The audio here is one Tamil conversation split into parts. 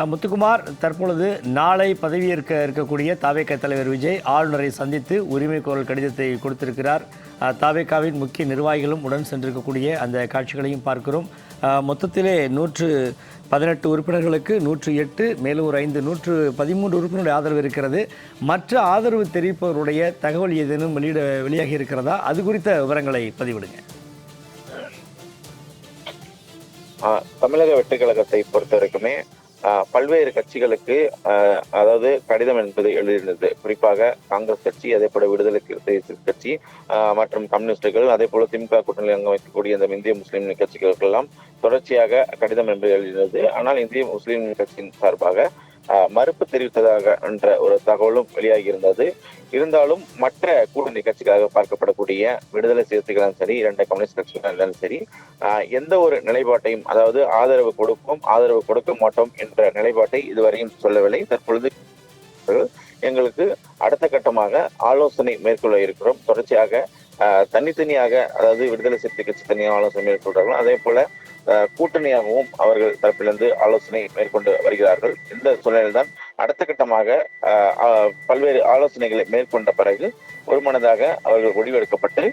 முத்துக்குமார், தற்பொழுது நாளை பதவியேற்க இருக்கக்கூடிய தாவேக தலைவர் விஜய் ஆளுநரை சந்தித்து உரிமை கோரல் கடிதத்தை கொடுத்திருக்கிறார். தாவேகாவின் முக்கிய நிர்வாகிகளும் உடன் சென்றிருக்கக்கூடிய அந்த காட்சிகளையும் பார்க்கிறோம். மொத்தத்திலே 118 உறுப்பினர்களுக்கு 108, மேலும் ஒரு 113 உறுப்பினருடைய ஆதரவு இருக்கிறது. மற்ற ஆதரவு தெரிவிப்பவருடைய தகவல் ஏதேனும் வெளியாகி இருக்கிறதா? அது குறித்த விவரங்களை பதிவிடுங்க. தமிழக வெற்றிக் கழகத்தை பொறுத்த வரைக்குமே பல்வேறு கட்சிகளுக்கு அதாவது கடிதம் என்பது எழுதியிருந்தது. குறிப்பாக காங்கிரஸ் கட்சி, அதே போல விடுதலை கட்சி மற்றும் கம்யூனிஸ்டுகள், அதே போல திமுக கூட்டணியில் அங்கம் வைக்கக்கூடிய இந்த இந்திய முஸ்லீம் கட்சிகளுக்கெல்லாம் தொடர்ச்சியாக கடிதம் என்பது எழுதியிருந்தது. ஆனால் இந்திய முஸ்லீம் கட்சியின் சார்பாக மறுப்பு தெரிவித்ததாக என்ற ஒரு தகவலும் வெளியாகி இருந்தது. இருந்தாலும் மற்ற கூட்டணி கட்சிகளாக பார்க்கப்படக்கூடிய விடுதலை சிறுத்தைகளும் சரி, 2 கம்யூனிஸ்ட் கட்சிகளும் சரி, எந்த ஒரு நிலைப்பாட்டையும், அதாவது ஆதரவு கொடுப்போம், ஆதரவு கொடுக்க மாட்டோம் என்ற நிலைப்பாட்டை இதுவரையும் சொல்லவில்லை. தற்பொழுது எங்களுக்கு அடுத்த கட்டமாக ஆலோசனை மேற்கொள்ள இருக்கிறோம். தொடர்ச்சியாக தனித்தனியாக, அதாவது விடுதலை சிறுத்தை கட்சி தனியாக ஆலோசனை மேற்கொள்றார்கள், அதே போல கூட்டணியாகவும் அவர்கள் தரப்பிலிருந்து ஆலோசனை மேற்கொண்டு வருகிறார்கள். இந்த சூழலில்தான் அடுத்த கட்டமாக பல்வேறு ஆலோசனைகளை மேற்கொண்ட பிறகு ஒருமனதாக அவர்கள் முடிவெடுக்கப்பட்டு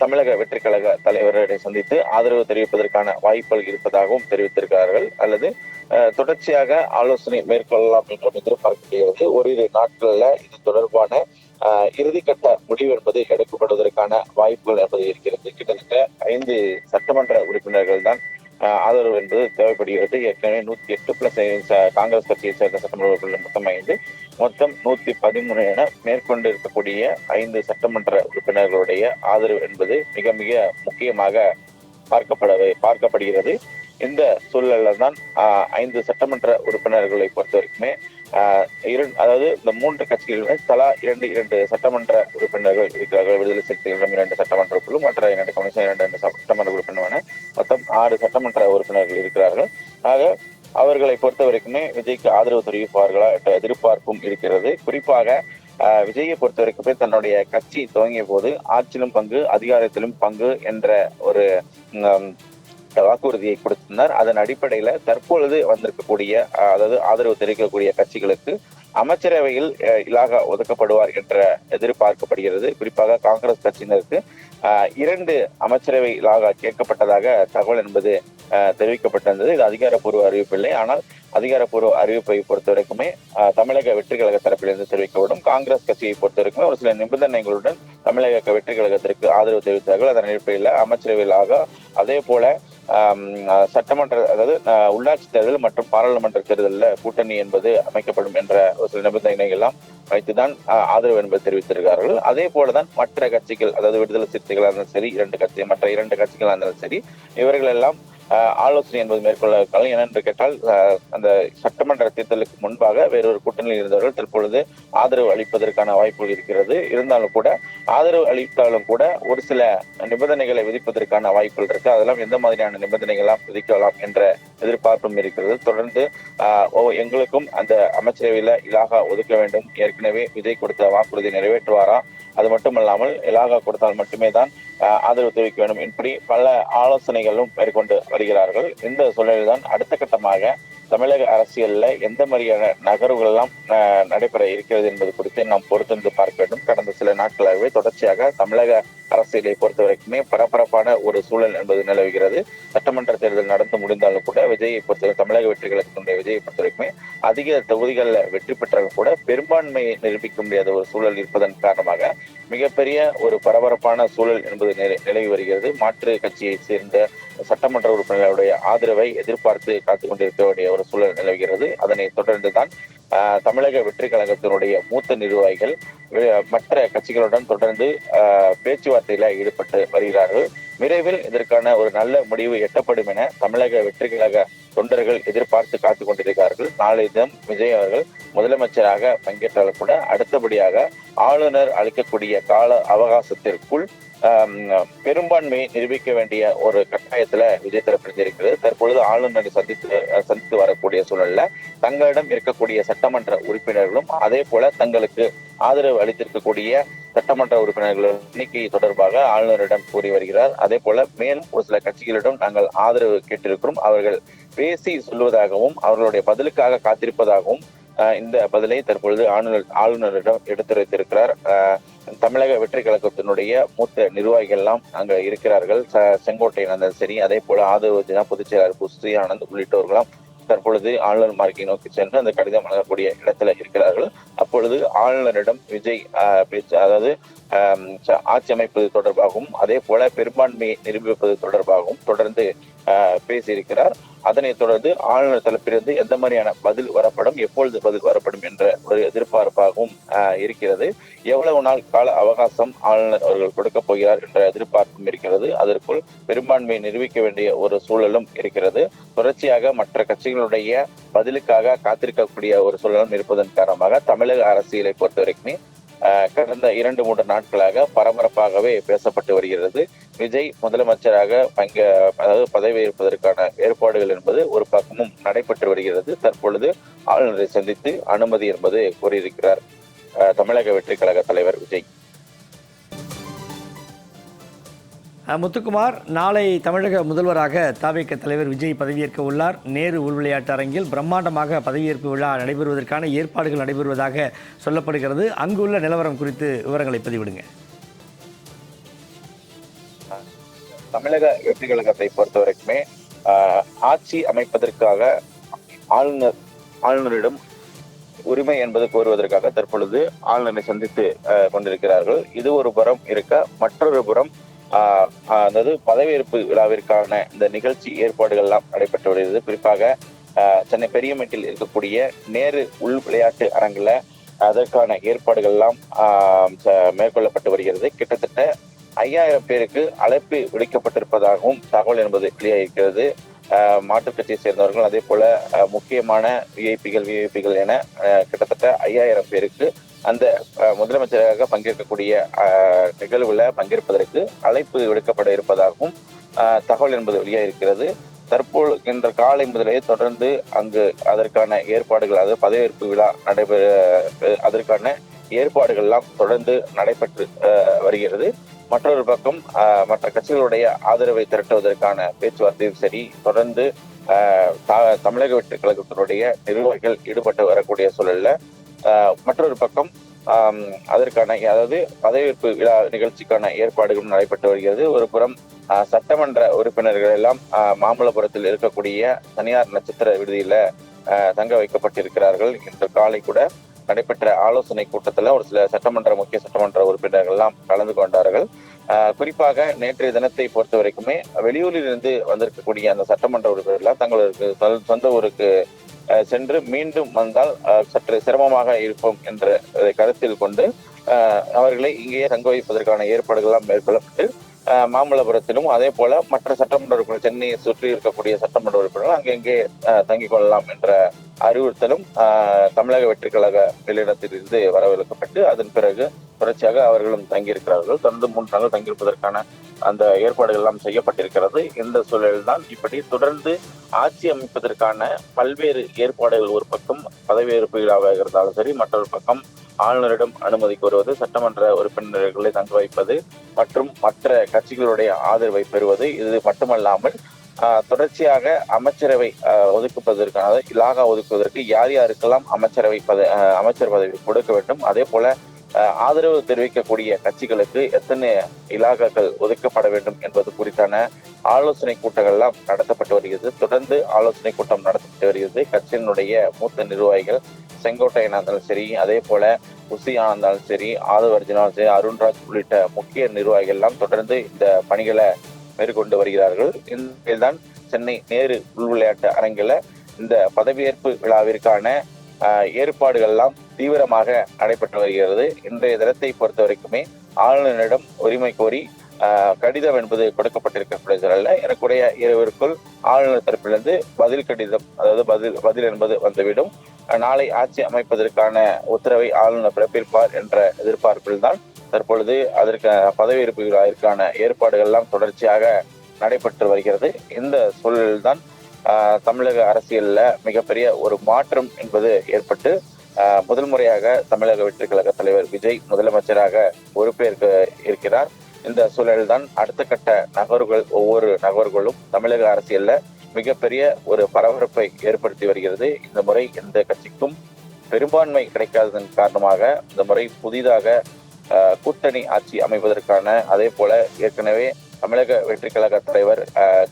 தமிழக வெற்றிக் கழக தலைவரை சந்தித்து ஆதரவு தெரிவிப்பதற்கான வாய்ப்புகள் இருப்பதாகவும் தெரிவித்திருக்கிறார்கள். அல்லது தொடர்ச்சியாக ஆலோசனை மேற்கொள்ளலாம் என்றும் எதிர்பார்க்கப்படுகிறது. ஓரிரு நாட்கள்ல இது தொடர்பான இறுதிக்கட்ட முடிவு என்பது எடுக்கப்படுவதற்கான வாய்ப்புகள் என்பது இருக்கிறது. கிட்டத்தட்ட 5 சட்டமன்ற உறுப்பினர்கள் தான் ஆதரவு என்பது தேவைப்படுகிறது. ஏற்கனவே 108 பிளஸ் காங்கிரஸ் கட்சியை சேர்ந்த சட்டமன்ற உறுப்பினர்கள் மொத்தம் 5, மொத்தம் 113 என மேற்கொண்டு இருக்கக்கூடிய 5 சட்டமன்ற உறுப்பினர்களுடைய ஆதரவு என்பது மிக மிக முக்கியமாக பார்க்கப்படுகிறது. இந்த சூழல்ல தான் 5 சட்டமன்ற உறுப்பினர்களை பொறுத்த வரைக்குமே அதாவது இந்த 3 கட்சிகளுமே தலா 2 சட்டமன்ற உறுப்பினர்கள் இருக்கிறார்கள். விடுதலை சிறுத்தைகளிடம் 2 சட்டமன்ற உறுப்பினர்கள், மற்ற 2 கம்யூனிஸ்ட் 2 சட்டமன்ற உறுப்பினர், மொத்தம் 6 சட்டமன்ற உறுப்பினர்கள் இருக்கிறார்கள். ஆக அவர்களை பொறுத்த வரைக்குமே விஜய்க்கு ஆதரவு தெரிவிப்பார்களா என்ற எதிர்பார்ப்பும் இருக்கிறது. குறிப்பாக விஜயை பொறுத்த வரைக்குமே தன்னுடைய கட்சி துவங்கிய போது ஆட்சியிலும் பங்கு, அதிகாரத்திலும் பங்கு என்ற ஒரு வாக்குறுதியை கொடுத்திருந்தார். அதன் அடிப்படையில தற்பொழுது வந்திருக்கக்கூடிய, அதாவது ஆதரவு தெரிவிக்கக்கூடிய கட்சிகளுக்கு அமைச்சரவையில் இலாகா ஒதுக்கப்படுவார் என்ற எதிர்பார்க்கப்படுகிறது. குறிப்பாக காங்கிரஸ் கட்சியினருக்கு 2 அமைச்சரவை இலாகா கேட்கப்பட்டதாக தகவல் என்பது தெரிவிக்கப்பட்டிருந்தது. இது அதிகாரப்பூர்வ அறிவிப்பில்லை. ஆனால் அதிகாரப்பூர்வ அறிவிப்பை பொறுத்த வரைக்குமே தமிழக வெற்றி கழக தரப்பிலிருந்து தெரிவிக்கப்படும். காங்கிரஸ் கட்சியை பொறுத்த வரைக்குமே ஒரு சில நிபந்தனைகளுடன் தமிழக வெற்றி கழகத்திற்கு ஆதரவு தெரிவித்தார்கள். அதன் அடிப்படையில் அமைச்சரவையிலாக, அதே போல சட்டமன்ற, அதாவது உள்ளாட்சி தேர்தல் மற்றும் பாராளுமன்ற தேர்தலில் கூட்டணி என்பது அமைக்கப்படும் என்ற ஒரு சில நிபந்தனைகள் எல்லாம் வைத்துதான் ஆதரவு என்பது தெரிவித்திருக்கிறார்கள். அதே போலதான் மற்ற கட்சிகள், அதாவது விடுதலை சிறுத்தைகளாக இருந்தாலும் சரி, மற்ற 2 கட்சிகளாக இருந்தாலும் சரி, இவர்கள் எல்லாம் ஆலோசனை என்பது மேற்கொள்ள. ஏனென்று கேட்டால் அந்த சட்டமன்ற தேர்தலுக்கு முன்பாக வேறொரு கூட்டணியில் இருந்தவர்கள் தற்பொழுது ஆதரவு அளிப்பதற்கான வாய்ப்புகள் இருக்கிறது. இருந்தாலும் கூட ஆதரவு அளித்தாலும் கூட ஒரு சில நிபந்தனைகளை விதிப்பதற்கான வாய்ப்புகள் இருக்கு. அதெல்லாம் எந்த மாதிரியான நிபந்தனைகள்லாம் விதிக்கலாம் என்ற எதிர்பார்ப்பும் இருக்கிறது. தொடர்ந்து எங்களுக்கும் அந்த அமைச்சரவையில இலாகா ஒதுக்க வேண்டும், ஏற்கனவே விஜய் கொடுத்த வாக்குறுதி நிறைவேற்றுவாரா, அது மட்டுமல்லாமல் இலாகா கொடுத்தால் மட்டுமே தான் ஆதரவு தெரிவிக்க வேண்டும், இப்படி பல ஆலோசனைகளும் மேற்கொண்டு வருகிறார்கள். இந்த சூழலில் தான் அடுத்த கட்டமாக தமிழக அரசியல்ல எந்த மாதிரியான நகர்வுகள் எல்லாம் நடைபெற இருக்கிறது என்பது குறித்து நாம் பொறுத்திருந்து பார்க்க வேண்டும். கடந்த சில நாட்களாகவே தொடர்ச்சியாக தமிழக அரசியலை பொறுத்த வரைக்குமே பரபரப்பான ஒரு சூழல் என்பது நிலவுகிறது. சட்டமன்ற தேர்தல் நடந்து முடிந்தாலும் கூட விஜயை பொறுத்தவரை, தமிழக வெற்றி கழகத்தினுடைய விஜயை பொறுத்த வரைக்குமே அதிக தொகுதிகளில் வெற்றி பெற்றாலும் கூட பெரும்பான்மையை நிரூபிக்க முடியாத ஒரு சூழல் இருப்பதன் காரணமாக மிகப்பெரிய ஒரு பரபரப்பான சூழல் என்பது நிலவி வருகிறது. மாற்று கட்சியை சேர்ந்த சட்டமன்ற உறுப்பினர்களுடைய ஆதரவை எதிர்பார்த்து காத்துக் கொண்டிருக்க வேண்டிய ஒரு சூழல் நிலவுகிறது. அதனை தொடர்ந்துதான் தமிழக வெற்றி கழகத்தினுடைய மூத்த நிர்வாகிகள் மற்ற கட்சிகளுடன் தொடர்ந்து பேச்சுவார்த்தையில ஈடுபட்டு வருகிறார்கள். விரைவில் இதற்கான ஒரு நல்ல முடிவு எட்டப்படும் என தமிழக வெற்றி கழக தொண்டர்கள் எதிர்பார்த்து காத்துக் கொண்டிருக்கிறார்கள். நாளை தினம் விஜய் அவர்கள் முதலமைச்சராக பங்கேற்றாலும் கூட அடுத்தபடியாக ஆளுநர் அளிக்கக்கூடிய கால அவகாசத்திற்குள் பெரும்பான்மையை நிரூபிக்க வேண்டிய ஒரு கட்டாயத்துல விஜய் தரப்பில் இருக்கிறது. தற்பொழுது ஆளுநரை சந்தித்து வரக்கூடிய சூழல்ல தங்களிடம் இருக்கக்கூடிய சட்டமன்ற உறுப்பினர்களும் அதே போல தங்களுக்கு ஆதரவு அளித்திருக்கக்கூடிய சட்டமன்ற உறுப்பினர்கள் எண்ணிக்கை தொடர்பாக ஆளுநரிடம் கூறி வருகிறார். அதே போல மேலும் ஒரு சில கட்சிகளிடம் நாங்கள் ஆதரவு கேட்டிருக்கிறோம், அவர்கள் பேசி சொல்வதாகவும் அவர்களுடைய பதிலுக்காக காத்திருப்பதாகவும் இந்த பதிலை தற்பொழுது ஆளுநரிடம் எடுத்துரைத்திருக்கிறார். தமிழக வெற்றி கழகத்தினுடைய மூத்த நிர்வாகிகள் எல்லாம் அங்க இருக்கிறார்கள். செங்கோட்டையன் இருந்தாலும் சரி, அதே போல ஆதரவு பொதுச் செயலாளர் புஸ்ரீ ஆனந்த் உள்ளிட்டவர்களாம் தற்பொழுது ஆளுநர் மாளிகை நோக்கி சென்று அந்த கடிதம் வழங்கக்கூடிய இடத்துல இருக்கிறார்கள். அப்பொழுது ஆளுநரிடம் விஜய் அதாவது ஆட்சி அமைப்பது தொடர்பாகவும் அதே போல பெரும்பான்மையை நிரூபிப்பது தொடர்பாகவும் தொடர்ந்து பேசியிருக்கிறார். அதனைத் தொடர்ந்து ஆளுநர் தரப்பிலிருந்து எந்த மாதிரியான பதில் வரப்படும், எப்பொழுது பதில் வரப்படும் என்ற ஒரு எதிர்பார்ப்பாகவும் இருக்கிறது. எவ்வளவு நாள் கால அவகாசம் ஆளுநர் அவர்கள் கொடுக்க போகிறார் என்ற எதிர்பார்ப்பும் இருக்கிறது. அதற்குள் பெரும்பான்மையை நிரூபிக்க வேண்டிய ஒரு சூழலும் இருக்கிறது. தொடர்ச்சியாக மற்ற கட்சிகளுடைய பதிலுக்காக காத்திருக்கக்கூடிய ஒரு சூழலும் இருப்பதன் காரணமாக தமிழக அரசியலை பொறுத்தவரைக்குமே கடந்த 2-3 நாட்களாக பரபரப்பாகவே பேசப்பட்டு வருகிறது. விஜய் முதலமைச்சராக அதாவது பதவி ஏற்பதற்கான ஏற்பாடுகள் என்பது ஒரு பக்கமும் நடைபெற்று வருகிறது. தற்பொழுது ஆளுநரை சந்தித்து அனுமதி என்பது கூறியிருக்கிறார் தமிழக வெற்றி கழக தலைவர் விஜய். முத்துக்குமார், நாளை தமிழக முதல்வராக தவிக தலைவர் விஜய் பதவியேற்க உள்ளார். நேரு உள் விளையாட்டு அரங்கில் பிரம்மாண்டமாக பதவியேற்பு விழா நடைபெறுவதற்கான ஏற்பாடுகள் நடைபெறுவதாக சொல்லப்படுகிறது. அங்குள்ள நிலவரம் குறித்து விவரங்களை பதிவிடுங்க. தமிழக வெற்றி கழகத்தை பொறுத்தவரைக்குமே ஆட்சி அமைப்பதற்காக ஆளுநரிடம் உரிமை என்பது கோருவதற்காக தற்பொழுது ஆளுநரை சந்தித்து கொண்டிருக்கிறார்கள். இது ஒரு புறம் இருக்க, மற்றொரு புறம் அதாவது பதவியேற்பு விழாவிற்கான இந்த நிகழ்ச்சி ஏற்பாடுகள் எல்லாம் நடைபெற்று வருகிறது. குறிப்பாக சென்னை பெரியமேட்டில் இருக்கக்கூடிய நேரு உள் விளையாட்டு அரங்குல அதற்கான ஏற்பாடுகள் எல்லாம் மேற்கொள்ளப்பட்டு வருகிறது. கிட்டத்தட்ட 5000 பேருக்கு அழைப்பு விடுக்கப்பட்டிருப்பதாகவும் தகவல் என்பது வெளியாகிருக்கிறது. மாற்றுக் கட்சியை சேர்ந்தவர்கள் அதே போல முக்கியமான விஐபிகள் என கிட்டத்தட்ட 5000 பேருக்கு அந்த முதலமைச்சராக பங்கேற்கக்கூடிய நிகழ்வுல பங்கேற்பதற்கு அழைப்பு விடுக்கப்பட இருப்பதாகவும் தகவல் என்பது வெளியாகிருக்கிறது. தற்போது இன்று காலை முதலே தொடர்ந்து அங்கு அதற்கான ஏற்பாடுகள், அதாவது பதவியேற்பு விழா அதற்கான ஏற்பாடுகள் எல்லாம் தொடர்ந்து நடைபெற்று வருகிறது. மற்றொரு பக்கம் மற்ற கட்சிகளுடைய ஆதரவை திரட்டுவதற்கான பேச்சுவார்த்தையும் சரி தொடர்ந்து தமிழக வெற்றி கழகத்தினுடைய நிர்வாகிகள் ஈடுபட்டு வரக்கூடிய சூழல்ல மற்றொரு பக்கம் அதற்கான அதாவது பதவியேற்பு விழா நிகழ்ச்சிக்கான ஏற்பாடுகளும் நடைபெற்று வருகிறது. ஒரு புறம் சட்டமன்ற உறுப்பினர்கள் எல்லாம் மாமல்லபுரத்தில் இருக்கக்கூடிய தனியார் நட்சத்திர விடுதியில தங்க வைக்கப்பட்டிருக்கிறார்கள். இன்று காலை கூட நடைபெற்ற ஆலோசனை கூட்டத்துல ஒரு சில முக்கிய சட்டமன்ற உறுப்பினர்கள் எல்லாம் கலந்து கொண்டார்கள். குறிப்பாக நேற்றைய தினத்தை பொறுத்த வரைக்குமே வெளியூரில் இருந்து வந்திருக்கக்கூடிய அந்த சட்டமன்ற உறுப்பினர்கள் தங்களுக்கு சொந்த ஊருக்கு சென்று மீண்டும் வந்தால் சற்று சிரமமாக இருக்கும் என்ற கருத்தில் கொண்டு அவர்களை இங்கேயே தங்க வைப்பதற்கான ஏற்பாடுகள் எல்லாம் மேற்கொள்ளப்பட்டு மாமல்லபுரத்திலும் அதே போல மற்ற சட்டமன்ற உறுப்பினர் சென்னையை சுற்றி இருக்கக்கூடிய சட்டமன்ற உறுப்பினர்கள் அங்கெங்கே தங்கிக் கொள்ளலாம் என்ற அறிவுறுத்தலும் தமிழக வெற்றி கழக வெளியிடத்திலிருந்து வரவழைக்கப்பட்டு அதன் பிறகு தொடர்ச்சியாக அவர்களும் தங்கியிருக்கிறார்கள். தொடர்ந்து 3 நாட்கள் தங்கியிருப்பதற்கான அந்த ஏற்பாடுகள் எல்லாம் செய்யப்பட்டிருக்கிறது. இந்த சூழலில் தான் இப்படி தொடர்ந்து ஆட்சி அமைப்பதற்கான பல்வேறு ஏற்பாடுகள், ஒரு பக்கம் பதவியேற்பு விழாவாக இருந்தாலும் சரி, மற்றொரு பக்கம் ஆளுநரிடம் அனுமதி கோருவது, சட்டமன்ற உறுப்பினர்களை தங்க வைப்பது மற்றும் மற்ற கட்சிகளுடைய ஆதரவை பெறுவது, இது மட்டுமல்லாமல் தொடர்ச்சியாக அமைச்சரவை ஒதுக்குவதற்கான இலாகா ஒதுக்குவதற்கு யார் யாருக்கெல்லாம் அமைச்சர் பதவி கொடுக்க வேண்டும், அதே போல ஆதரவு தெரிவிக்கக்கூடிய கட்சிகளுக்கு எத்தனை இலாகாக்கள் ஒதுக்கப்பட வேண்டும் என்பது குறித்தான ஆலோசனை கூட்டங்கள் எல்லாம் நடத்தப்பட்டு வருகிறது. தொடர்ந்து ஆலோசனை கூட்டம் நடத்தப்பட்டு வருகிறது. கட்சியினுடைய மூத்த நிர்வாகிகள் செங்கோட்டையனா இருந்தாலும் சரி, அதே போல புஸ்ரீயா இருந்தாலும் சரி, ஆதவ் அர்ஜுனாலும் சரி, அருண்ராஜ் உள்ளிட்ட முக்கிய நிர்வாகிகள் எல்லாம் தொடர்ந்து இந்த பணிகளை மேற்கொண்டு வருகிறார்கள். இந்நிலையில்தான் சென்னை நேரு உள் விளையாட்டு அரங்கில இந்த பதவியேற்பு விழாவிற்கான ஏற்பாடுகள் எல்லாம் தீவிரமாக நடைபெற்று வருகிறது. இன்றைய தினத்தை பொறுத்த வரைக்குமே ஆளுநரிடம் உரிமை கோரி கடிதம் என்பது கொடுக்கப்பட்டிருக்கக்கூடிய சூழல்ல எனக்குடைய இரவிற்குள் ஆளுநர் தரப்பிலிருந்து பதில் கடிதம், அதாவது பதில் என்பது வந்துவிடும். நாளை ஆட்சி அமைப்பதற்கான உத்தரவை ஆளுநர் பிறப்பிப்பார் என்ற எதிர்பார்ப்பில் தான் தற்பொழுது அதற்கு பதவியேற்பு விழாவிற்கான ஏற்பாடுகள் எல்லாம் தொடர்ச்சியாக நடைபெற்று வருகிறது. இந்த சூழலில் தான் தமிழக அரசியல்ல மிகப்பெரிய ஒரு மாற்றம் என்பது ஏற்பட்டு முதல் முறையாக தமிழக வெற்றி கழக தலைவர் விஜய் முதலமைச்சராக பொறுப்பேற்க இருக்கிறார். இந்த சூழலில்தான் அடுத்த கட்ட நகர்வுகள், ஒவ்வொரு நகர்களும் தமிழக அரசியல்ல மிகப்பெரிய ஒரு பரபரப்பை ஏற்படுத்தி வருகிறது. இந்த முறை எந்த கட்சிக்கும் பெரும்பான்மை கிடைக்காததன் காரணமாக இந்த முறை புதிதாக கூட்டணி ஆட்சி அமைப்பதற்கான, அதே போல ஏற்கனவே தமிழக வெற்றி கழக தலைவர்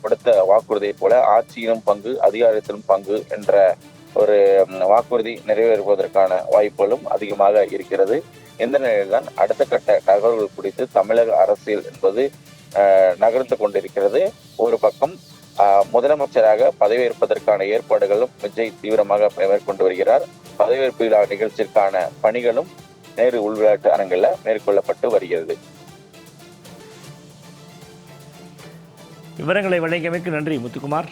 கொடுத்த வாக்குறுதியை போல ஆட்சியிலும் பங்கு, அதிகாரத்திலும் பங்கு என்ற ஒரு வாக்குறுதி நிறைவேறுவதற்கான வாய்ப்புகளும் அதிகமாக இருக்கிறது. இந்த நிலையில்தான் அடுத்த கட்ட நகர்வுகள் குறித்து தமிழக அரசியல் என்பது நகர்ந்து கொண்டிருக்கிறது. ஒரு பக்கம் முதலமைச்சராக பதவியேற்பதற்கான ஏற்பாடுகளும் விஜய் தீவிரமாக மேற்கொண்டு வருகிறார். பதவியேற்பு விழா நிகழ்ச்சிக்கான பணிகளும் நேரு உள்விளையாட்டு அரங்கில் மேற்கொள்ளப்பட்டு வருகிறது. விவரங்களை வழங்கியமைக்கு நன்றி முத்துக்குமார்.